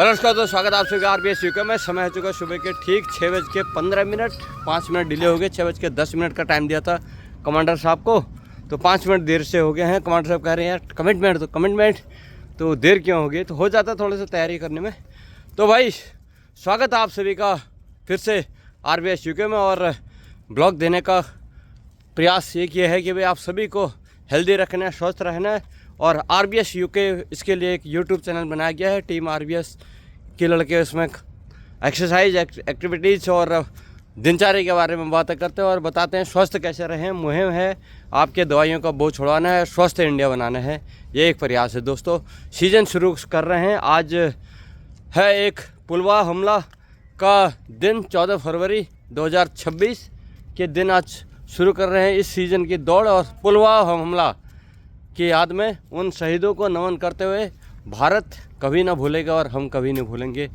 नमस्कार दोस्तों, स्वागत आप सभी आरबीएस यूके में। समय हो चुका सुबह के ठीक 6:15, 5 मिनट डिले हो गए। 6:10 का टाइम दिया था कमांडर साहब को, तो 5 मिनट देर से हो गए हैं। कमांडर साहब कह रहे हैं यार कमिटमेंट तो देर क्यों हो गई, तो हो जाता थोड़ा सा तैयारी करने में। तो भाई स्वागत आप सभी का फिर से आरबीएस यूके में, और ब्लॉग देने का प्रयास ये किया है कि भाई आप सभी को हेल्दी रखना है, स्वस्थ रहना है। और आरबीएस यूके इसके लिए एक यूट्यूब चैनल बनाया गया है। टीम आरबीएस के लड़के उसमें एक्सरसाइज एक्टिविटीज़ और दिनचर्या के बारे में बातें करते हैं और बताते हैं स्वस्थ कैसे रहें। मुहिम है आपके दवाइयों का बोझ छुड़वाना है, स्वस्थ इंडिया बनाना है, ये एक प्रयास है दोस्तों। सीज़न शुरू कर रहे हैं। आज है एक पुलवामा हमला का दिन, 14 फरवरी 2026 के दिन आज शुरू कर रहे हैं इस सीज़न की दौड़। और पुलवामा हमला की याद में उन शहीदों को नमन करते हुए भारत कभी ना भूलेगा और हम कभी नहीं भूलेंगे।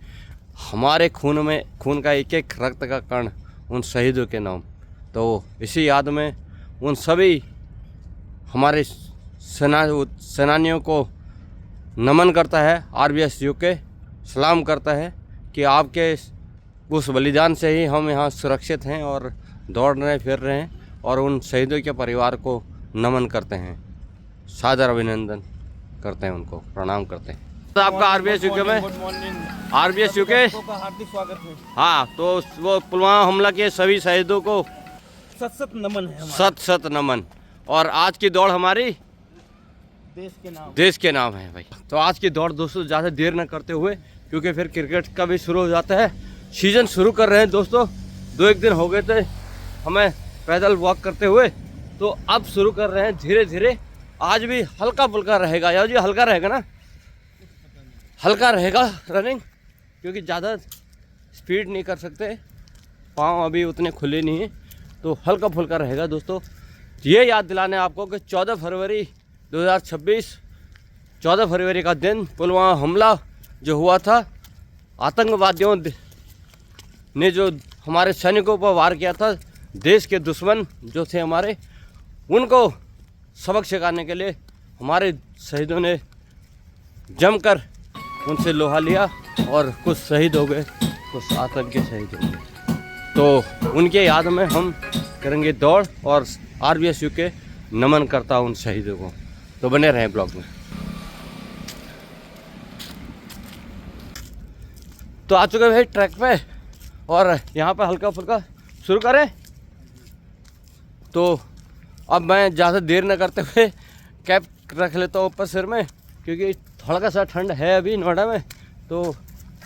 हमारे खून का एक एक रक्त का कण उन शहीदों के नाम। तो इसी याद में उन सभी हमारे सेनानियों को नमन करता है आरबीएस यूके। सलाम करता है कि आपके उस बलिदान से ही हम यहाँ सुरक्षित हैं और दौड़ रहे फिर रहे हैं, और उन शहीदों के परिवार को नमन करते हैं, सादर अभिनंदन करते हैं, उनको प्रणाम करते हैं। तो आपका आरबीएस यूके में आरबीएस यूके हार्दिक स्वागत है। हाँ, तो वो पुलवामा हमला के सभी शहीदों को सत नमन है, सत नमन। और आज की दौड़ हमारी देश के नाम है भाई। तो आज की दौड़ दोस्तों ज़्यादा देर न करते हुए, क्योंकि फिर क्रिकेट का भी शुरू हो जाता है। सीजन शुरू कर रहे हैं दोस्तों। 2-1 दिन हो गए थे हमें पैदल वॉक करते हुए, तो अब शुरू कर रहे हैं धीरे धीरे। आज भी हल्का फुल्का रहेगा यार जी, हल्का रहेगा ना, हल्का रहेगा रनिंग, क्योंकि ज़्यादा स्पीड नहीं कर सकते, पाँव अभी उतने खुले नहीं हैं, तो हल्का फुल्का रहेगा दोस्तों। ये याद दिलाने आपको कि 14 फरवरी 2026 14 फरवरी का दिन पुलवामा हमला जो हुआ था, आतंकवादियों ने जो हमारे सैनिकों पर वार किया था, देश के दुश्मन जो थे हमारे, उनको सबक सिखाने के लिए हमारे शहीदों ने जमकर उनसे लोहा लिया, और कुछ शहीद हो गए, कुछ आतंकी शहीद हो गए। तो उनके याद में हम करेंगे दौड़, और आरबीएस यूके नमन करता उन शहीदों को। तो बने रहें ब्लॉग में। तो आ चुके भाई ट्रैक पे, और यहाँ पे हल्का फुल्का शुरू करें। तो अब मैं ज़्यादा देर न करते हुए कैप रख लेता हूँ ऊपर सिर में, क्योंकि हल्का सा ठंड है अभी नोएडा में, तो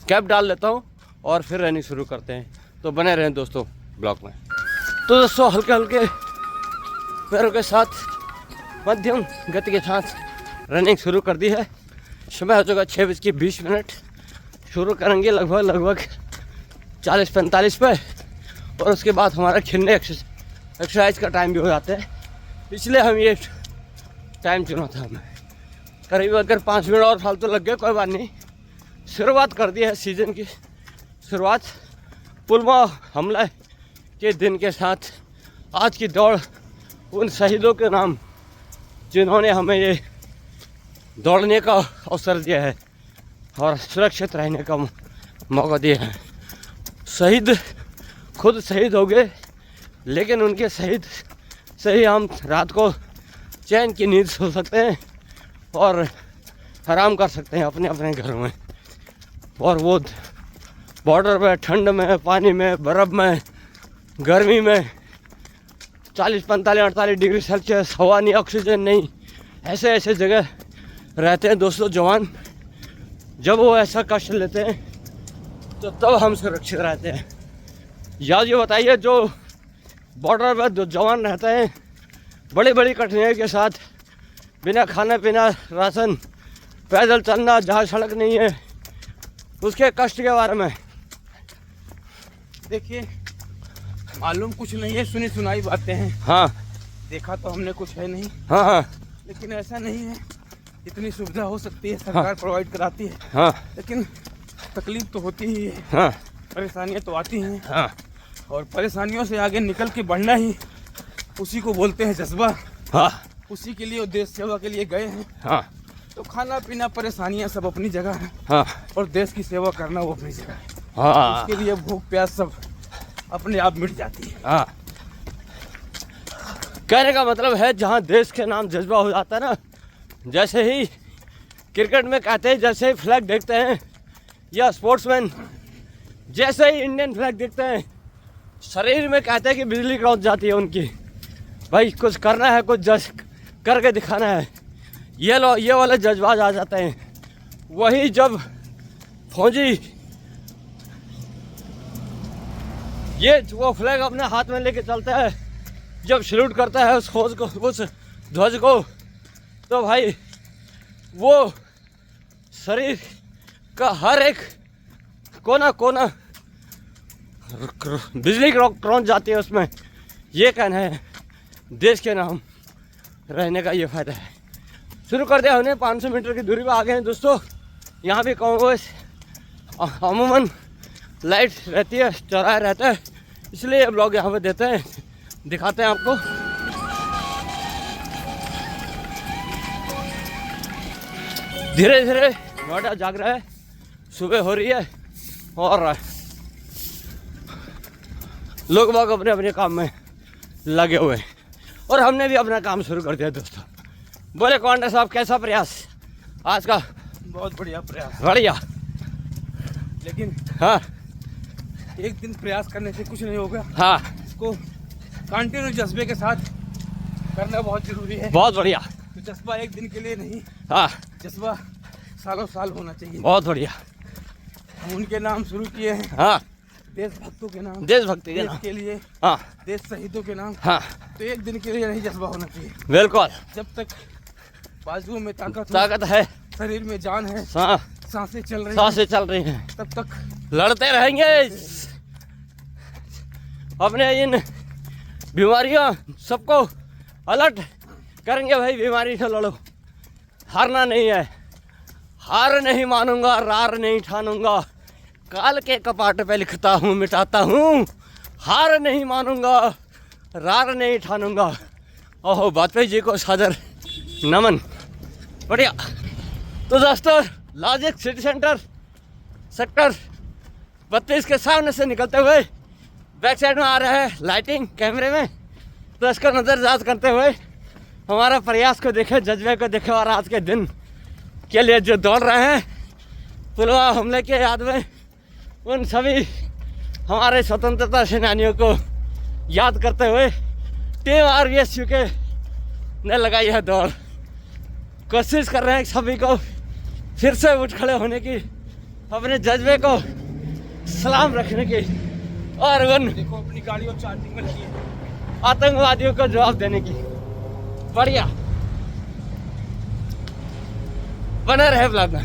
कैप डाल लेता हूँ और फिर रनिंग शुरू करते हैं। तो बने रहें दोस्तों ब्लॉग में। तो दोस्तों हल्के हल्के पैरों के साथ, मध्यम गति के साथ रनिंग शुरू कर दी है। समय हो चुका 6:20। शुरू करेंगे लगभग 40-45 पे, और उसके बाद हमारा खेलने एक्सरसाइज का टाइम भी हो जाता है, इसलिए हम ये टाइम चुना था हमें। करीब अगर 5 मिनट और फालतू लग गए कोई बात नहीं। शुरुआत कर दी है सीज़न की शुरुआत पुलवामा हमला के दिन के साथ। आज की दौड़ उन शहीदों के नाम जिन्होंने हमें ये दौड़ने का अवसर दिया है और सुरक्षित रहने का मौका दिया है। शहीद खुद शहीद हो गए, लेकिन उनके शहीद से ही हम रात को चैन की नींद सो सकते हैं और आराम कर सकते हैं अपने अपने घरों में। और वो बॉर्डर पे ठंड में, पानी में, बर्फ़ में, गर्मी में 40, 45, 48 डिग्री सेल्सियस, हवा नहीं, ऑक्सीजन नहीं, ऐसे ऐसे जगह रहते हैं दोस्तों जवान। जब वो ऐसा कष्ट लेते हैं तो तब हम सुरक्षित रहते हैं। याद ये बताइए, जो बॉर्डर पर जो जवान रहते हैं बड़ी बड़ी कठिनाई के साथ, बिना खाना पीना, राशन, पैदल चलना, जहाँ सड़क नहीं है, उसके कष्ट के बारे में देखिए, मालूम कुछ नहीं है, सुनी सुनाई बातें हैं। हाँ, देखा तो हमने कुछ है नहीं। हाँ, लेकिन ऐसा नहीं है, इतनी सुविधा हो सकती है, सरकार प्रोवाइड कराती है। हाँ, लेकिन तकलीफ तो होती ही है, हाँ, परेशानियाँ तो आती हैं। हाँ, और परेशानियों से आगे निकल के बढ़ना ही, उसी को बोलते हैं जज्बा। हाँ, उसी के लिए, देश सेवा के लिए गए हैं। हाँ, तो खाना पीना परेशानियां सब अपनी जगह है, हाँ और देश की सेवा करना वो अपनी जगह है। हाँ इसके लिए भूख प्यास सब अपने आप मिट जाती है। हाँ। कहने का मतलब है जहाँ देश के नाम जज्बा हो जाता है ना, जैसे ही क्रिकेट में कहते हैं जैसे ही फ्लैग देखते हैं, या स्पोर्ट्समैन जैसे ही इंडियन फ्लैग देखते हैं, शरीर में कहते हैं कि बिजली क्रॉस जाती है उनकी, भाई कुछ करना है, कुछ जज करके दिखाना है, ये वाले जज्बात आ जाते हैं। वही जब फौजी ये वो फ्लैग अपने हाथ में लेके चलता है, जब सैल्यूट करता है उस खोज को, उस ध्वज को, तो भाई वो शरीर का हर एक कोना कोना बिजली क्रॉस जाती है उसमें। ये कहना है देश के नाम रहने का ये फ़ायदा है। शुरू कर दिया हमने, 500 मीटर की दूरी पर आ गए हैं दोस्तों। यहाँ भी कॉन्वॉय अमूमन लाइट रहती है, चौराहा रहता है, इसलिए ये ब्लॉग यहाँ पे देते हैं, दिखाते हैं आपको। धीरे धीरे नोएडा जाग रहा है, सुबह हो रही है और लोग बाग अपने अपने काम में लगे हुए हैं, और हमने भी अपना काम शुरू कर दिया दोस्तों। बोले कमांडर साहब कैसा प्रयास आज का? बहुत बढ़िया प्रयास। बढ़िया। लेकिन हाँ एक दिन प्रयास करने से कुछ नहीं होगा। हाँ इसको कंटिन्यू जज्बे के साथ करना बहुत जरूरी है। बहुत बढ़िया। तो जज्बा एक दिन के लिए नहीं, हाँ जज्बा सालों साल होना चाहिए। बहुत बढ़िया। हम उनके नाम शुरू किए हैं, हाँ देशभक्तों के नाम, देशभक्ति के देश नाम। के लिए, हाँ देश शहीदों के नाम। हाँ तो एक दिन के लिए नहीं जज्बा होना चाहिए। बिल्कुल। जब तक बाजुओं में ताकत है, शरीर में जान है, हाँ सांसें चल रही सांसें चल रही हैं, तब तक लड़ते रहेंगे अपने इन बीमारियां सबको अलर्ट करेंगे। भाई बीमारी से लड़ो, हारना नहीं है, हार नहीं मानूंगा, रार नहीं ठानूंगा, काल के कपाट पे लिखता हूँ मिटाता हूँ, हार नहीं मानूंगा, रार नहीं ठानूंगा। ओहो वाजपेयी जी को सादर नमन। बढ़िया। तो दोस्तों लॉजिक सिटी सेंटर सेक्टर 32 के सामने से निकलते हुए बैक साइड में आ रहा है लाइटिंग कैमरे में, तो इसका नज़रअंदाज करते हुए हमारा प्रयास को देखे, जज्बे को देखे, और आज के दिन के लिए जो दौड़ रहे हैं पुलवामा हमले के याद में, उन सभी हमारे स्वतंत्रता सेनानियों को याद करते हुए टीम RVSU के ने लगाई है दौड़। कोशिश कर रहे हैं सभी को फिर से उठ खड़े होने की, अपने जज्बे को सलाम रखने की, और उन देखो अपनी गाड़ियों चार्जिंग में लगी है, आतंकवादियों को जवाब देने की। बढ़िया। बना रहे ब्लॉग में।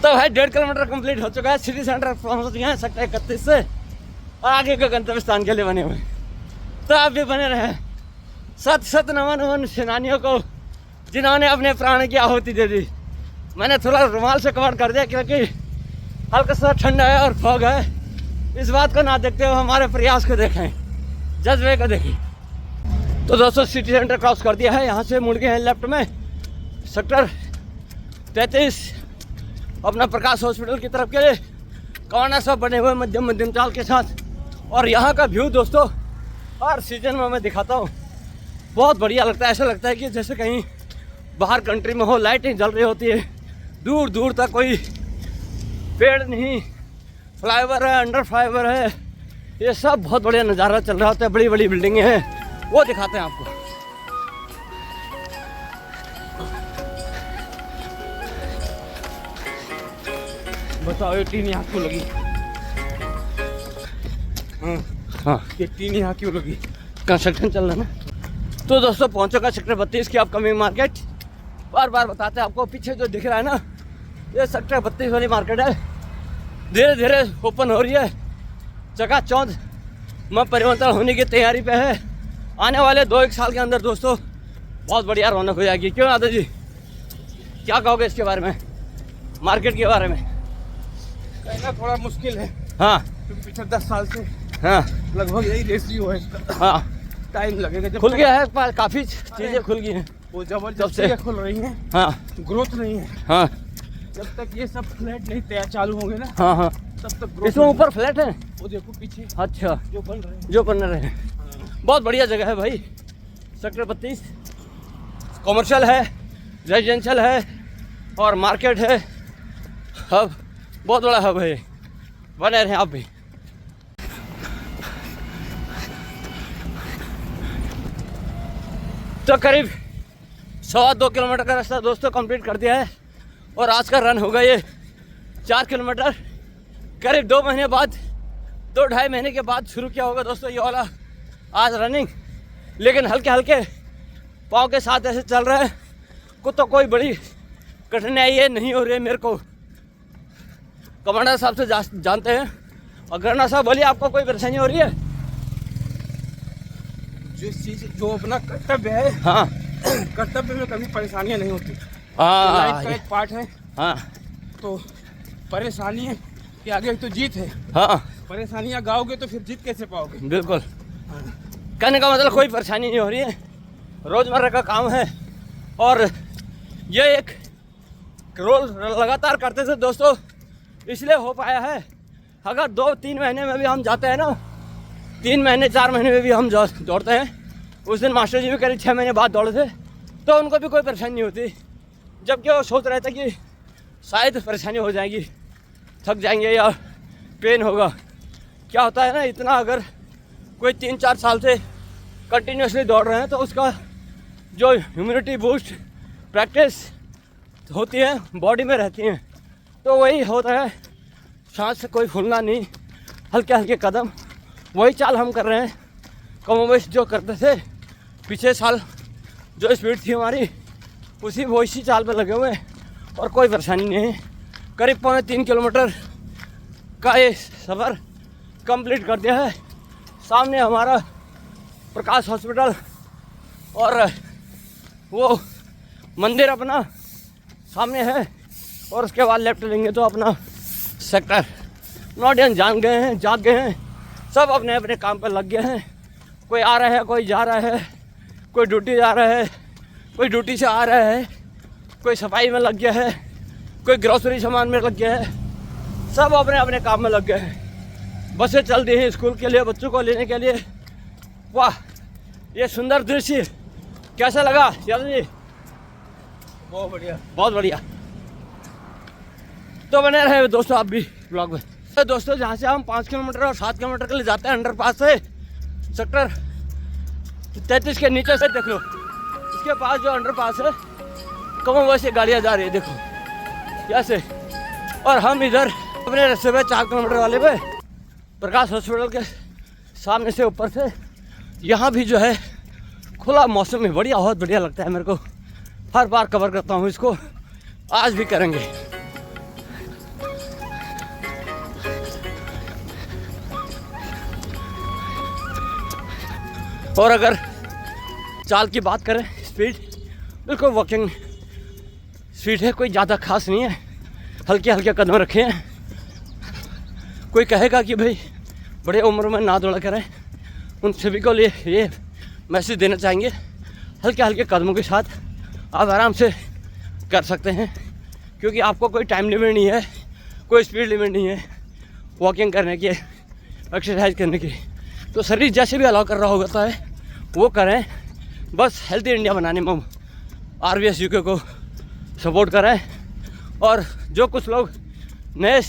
तो भाई 1.5 किलोमीटर कंप्लीट हो चुका है, सिटी सेंटर पहुंच गए हैं सेक्टर 31 से, और आगे के गंतव्य स्थान के लिए बने हुए। तो आप भी बने रहे। सत सत नमन उन सेनानियों को जिन्होंने अपने प्राण की आहुति दे दी। मैंने थोड़ा रुमाल से कवर कर दिया क्योंकि हल्का सा ठंडा है और फॉग है। इस बात को ना देखते हुए हमारे प्रयास को देखें, जज्बे को देखें। तो दोस्तों सिटी सेंटर क्रॉस कर दिया है, यहाँ से मुड़ गए हैं लेफ्ट में सेक्टर 33 अपना प्रकाश हॉस्पिटल की तरफ के लिए। कॉर्नर सब बने हुए मध्यम चाल के साथ, और यहाँ का व्यू दोस्तों हर सीजन में मैं दिखाता हूँ, बहुत बढ़िया लगता है। ऐसा लगता है कि जैसे कहीं बाहर कंट्री में हो, लाइटिंग जल रही होती है, दूर दूर तक कोई पेड़ नहीं, फ्लाईओवर है, अंडर फ्लाईओवर है, ये सब बहुत बढ़िया नज़ारा चल रहा होता है। बड़ी बड़ी बिल्डिंगें हैं, वो दिखाते हैं आपको। बताओ ये टीन यहाँ क्यों लगी? हाँ ये टीन यहाँ क्यों लगी? कंस्ट्रक्शन चल रहा है ना। तो दोस्तों पहुँच चुका सेक्टर 32 की अपकमिंग मार्केट। बार बार बताते हैं आपको, पीछे जो दिख रहा है ना, ये सेक्टर 32 वाली मार्केट है। धीरे धीरे ओपन हो रही है, चकाचौंध में परिवर्तन होने की तैयारी पे है। आने वाले 2-1 साल के अंदर दोस्तों बहुत बढ़िया रौनक हो जाएगी। क्यों आदर जी, क्या कहोगे इसके बारे में, मार्केट के बारे में? कहना थोड़ा मुश्किल है, हाँ क्योंकि पिछले 10 साल से हाँ लगभग यही रेशियो है इसका। हाँ टाइम लगेगा। जब खुल गया है, काफ़ी चीज़ें खुल गई हैं, वो जबरदस्ती खुल रही हैं। हाँ ग्रोथ नहीं है। हाँ जब तक ये सब फ्लैट नहीं तैयार चालू होंगे ना, हाँ हाँ। तब तक ग्रोथ। इसमें ऊपर फ्लैट है? वो देखो पीछे अच्छा, जो बन रहे हैं। जो बन रहे हैं। बहुत बढ़िया जगह है भाई, सेक्टर 32। कॉमर्शियल है, रेजिडेंशियल है और मार्केट है, हब बहुत बड़ा हब है। बने रहें आप भी। तो करीब 2.25 किलोमीटर का रास्ता दोस्तों कंप्लीट कर दिया है और आज का रन होगा ये 4 किलोमीटर। करीब 2 महीने बाद, 2-2.5 महीने के बाद शुरू किया होगा दोस्तों ये वाला आज रनिंग। लेकिन हल्के हल्के पाँव के साथ ऐसे चल रहा है, को तो कोई बड़ी कठिनाई ये नहीं हो रही है मेरे को। कमांडर साहब से जानते हैं। और गवर्नर साहब बोलिए, आपको कोई परेशानी हो रही है? जो अपना कर्तव्य है, हाँ कर्तव्य में कभी परेशानियां नहीं होती। हाँ लाइफ का एक पार्ट है। हाँ तो परेशानी है कि आगे तो जीत है। हाँ परेशानियां गाओगे तो फिर जीत कैसे पाओगे? बिल्कुल। कहने का मतलब कोई परेशानी नहीं हो रही है, रोज़मर्रा का काम है। और ये एक रोल लगातार करते थे दोस्तों, इसलिए हो पाया है। अगर 2-3 महीने में भी हम जाते हैं ना, 3 महीने 4 महीने में भी हम दौड़ते हैं। उस दिन मास्टर जी भी करीब 6 महीने बाद दौड़े थे, तो उनको भी कोई परेशानी नहीं होती। जबकि वो सोच रहे थे कि शायद परेशानी हो जाएगी, थक जाएंगे या पेन होगा। क्या होता है ना, इतना अगर कोई 3-4 साल से कंटिन्यूसली दौड़ रहे हैं तो उसका जो ह्यूमिनिटी बूस्ट प्रैक्टिस होती है बॉडी में रहती हैं, तो वही होता है। सांस से कोई फूलना नहीं, हल्के हल्के कदम, वही चाल हम कर रहे हैं कमोबेश जो करते थे पिछले साल। जो स्पीड थी हमारी वही चाल पर लगे हुए हैं और कोई परेशानी नहीं है। करीब 3.25 किलोमीटर का ये सफ़र कंप्लीट कर दिया है। सामने हमारा प्रकाश हॉस्पिटल और वो मंदिर अपना सामने है, और उसके बाद लेफ्ट लेंगे तो अपना सेक्टर। नॉर्डियन जाग गए हैं, सब अपने अपने काम पर लग गए हैं। कोई आ रहा है, कोई जा रहा है, कोई ड्यूटी जा रहा है, कोई ड्यूटी से आ रहा है, कोई सफाई में लग गया है, कोई ग्रोसरी सामान में लग गया है। सब अपने अपने काम में लग गए हैं। बसें चल रही हैं स्कूल के लिए, बच्चों को लेने के लिए। वाह, ये सुंदर दृश्य कैसा लगा यादव जी? बहुत बढ़िया, बहुत बढ़िया। तो बने रहे दोस्तों आप भी ब्लॉग में। तो दोस्तों जहाँ से हम 5 किलोमीटर और 7 किलोमीटर के लिए जाते हैं अंडरपास से, सेक्टर 33 के नीचे से देख लो, इसके पास जो अंडरपास है कम वैसे गाड़ियाँ जा रही है, देखो कैसे। और हम इधर अपने रास्ते पे 4 किलोमीटर वाले पे प्रकाश हॉस्पिटल के सामने से ऊपर से यहाँ भी जो है खुला मौसम में बढ़िया, बहुत बढ़िया लगता है मेरे को। हर बार कवर करता हूँ इसको, आज भी करेंगे। और अगर चाल की बात करें, स्पीड बिल्कुल वॉकिंग स्पीड है, कोई ज़्यादा खास नहीं है। हल्के हल्के कदम रखे हैं। कोई कहेगा कि भाई बड़े उम्र में ना दौड़ा करें, उन सभी को लिए ये मैसेज देना चाहेंगे, हल्के हल्के कदमों के साथ आप आराम से कर सकते हैं, क्योंकि आपको कोई टाइम लिमिट नहीं है, कोई स्पीड लिमिट नहीं है वॉकिंग करने की, एक्सरसाइज करने की। तो शरीर जैसे भी अलाउ कर रहा होता है वो करें। बस हेल्थी इंडिया बनाने में RVS UK को सपोर्ट करें। और जो कुछ लोग नए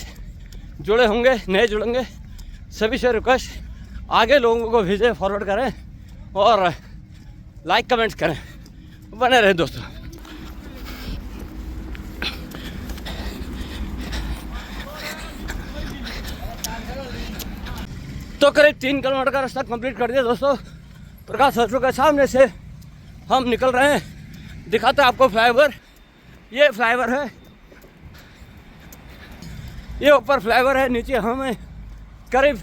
जुड़ेंगे, सभी से रिक्वेस्ट, आगे लोगों को भेजें, फॉरवर्ड करें और लाइक कमेंट्स करें। बने रहे दोस्तों। तो करीब 3 किलोमीटर का रास्ता कंप्लीट कर दिया दोस्तों। प्रकाश हॉस्पिटल के सामने से हम निकल रहे हैं। दिखाते हैं आपको फ्लाईओवर। ये फ्लाईओवर है, ये ऊपर फ्लाईओवर है, नीचे हमें करीब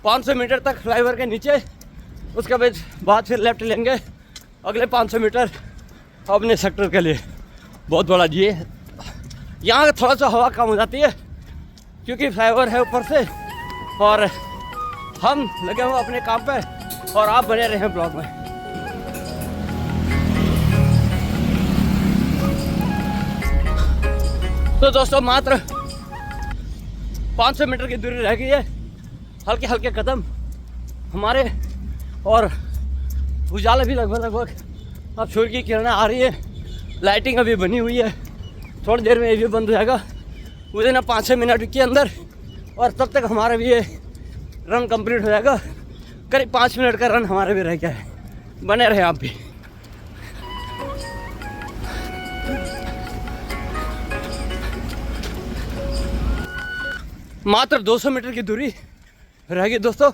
500 मीटर तक फ्लाईओवर के नीचे। उसके बाद फिर लेफ्ट लेंगे अगले 500 मीटर अपने सेक्टर के लिए। बहुत बड़ा जी है। यहाँ थोड़ा सा हवा कम हो जाती है क्योंकि फ्लाईओवर है ऊपर से, और हम लगे हुए अपने काम पे। और आप बने रहे ब्लॉग में। तो दोस्तों मात्र 500 मीटर की दूरी रह गई है, हल्के हल्के कदम हमारे, और उजाला भी लगभग अब सूर्य की किरणें आ रही है। लाइटिंग अभी बनी हुई है, थोड़ी देर में ये भी बंद हो जाएगा, मुझे ना 5-6 मिनट के अंदर, और तब तक हमारा भी ये रन कंप्लीट हो जाएगा। करीब 5 मिनट का रन हमारा भी रह गया है, बने रहे आप भी। मात्र 200 मीटर की दूरी रह गई दोस्तों,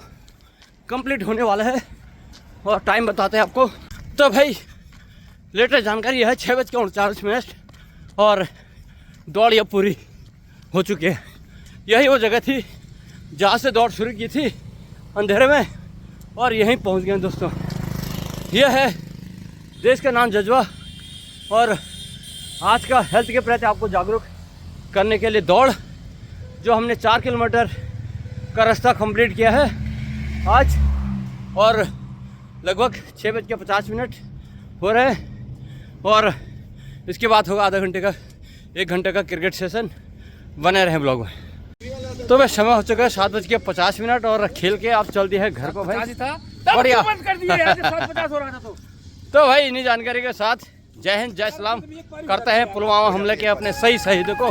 कंप्लीट होने वाला है। और टाइम बताते हैं आपको। तो भाई लेटेस्ट जानकारी यह है 6:39 और दौड़ यह पूरी हो चुकी है। यही वो जगह थी जहाँ से दौड़ शुरू की थी अंधेरे में, और यहीं पहुँच गए दोस्तों। यह है देश का नाम जज्बा, और आज का हेल्थ के प्रति आपको जागरूक करने के लिए दौड़, जो हमने 4 किलोमीटर का रास्ता कंप्लीट किया है आज, और लगभग 6:50 हो रहे हैं। और इसके बाद होगा आधा घंटे का 1 घंटे का क्रिकेट सेशन, बने रहे ब्लॉग में। तो बस समय हो चुका है 7:50 और खेल के आप चल दिए हैं घर को भाई। बढ़िया तो भाई इन्हीं जानकारी के साथ जय हिंद जय सलाम करते हैं पुलवामा हमले के अपने सही शहीदों को।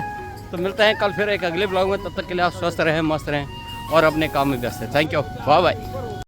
तो मिलते हैं कल फिर एक अगले ब्लॉग में, तब तक के लिए आप स्वस्थ रहें, मस्त रहें और अपने काम में व्यस्त रहें। Thank you, bye bye.